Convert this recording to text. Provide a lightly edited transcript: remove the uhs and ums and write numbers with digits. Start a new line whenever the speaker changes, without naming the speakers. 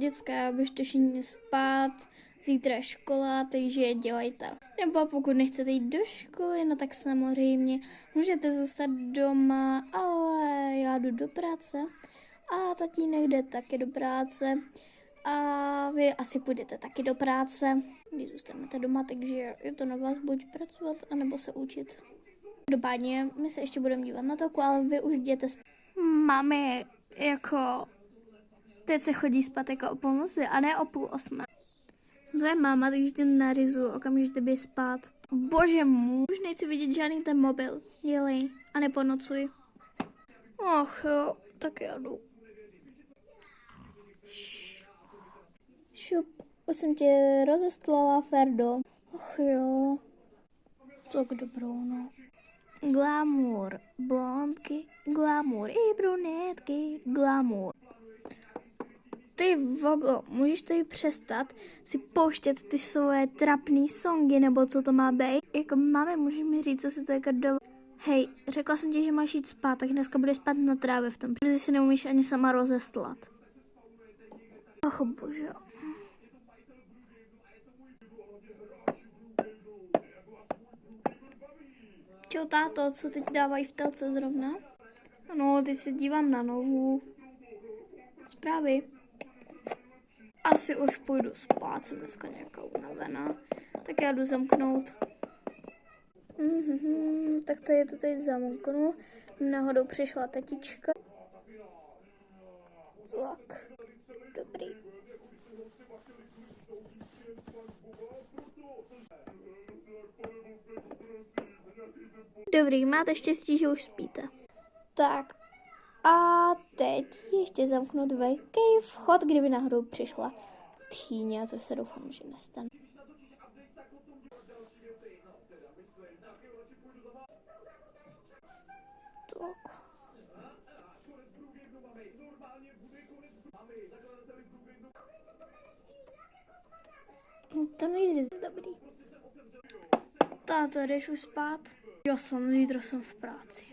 děcka, běžte všichni spát, zítra je škola, takže je dělejte. Nebo pokud nechcete jít do školy, no tak samozřejmě můžete zůstat doma, ale já jdu do práce a tatínek jde taky do práce a vy asi půjdete taky do práce, když zůstanete doma, takže je to na vás buď pracovat, anebo se učit. Každopádně my se ještě budeme dívat na to, ale vy už jděte spát. Máme jako... Teď se chodí spát jako o půlnoci a ne o 7:30. Jsem tvoje máma, takže tě naryzu, okamžitě běž spát. Bože můj, už nechci vidět žádný ten mobil. Jelej a neponocuj. Och jo, tak já jdu. Šup, už jsem tě rozestlala, Ferdo. Och jo. Tak dobrou, no. Glamour, blondky, glamour i brunetky, glamour. Ty vogo, můžeš tady přestat si pouštět ty svoje trapný songy, nebo co to má být? Jako máme, můžeš mi říct, co si to jako Hej, řekla jsem ti, že máš jít spát, tak dneska budeš spát na trávě v tom, protože si neumíš ani sama rozestlat. Ach bože. Čau táto, co teď dávají v telce zrovna? Ano, teď se dívám na novou. Zprávy. Asi už půjdu spát, jsem dneska nějaká unavená. Tak já jdu zamknout. Tak tady to teď zamknu. Náhodou přišla tetička. Tak, dobrý. Dobrý, máte štěstí, že už spíte. Tak a teď ještě zamknout velký vchod, kdyby náhodou přišla tchýně, což se doufám, že nestane. Tak. To nejde dobrý. Táto, jdeš už spát? Jo, zítra jsem v práci.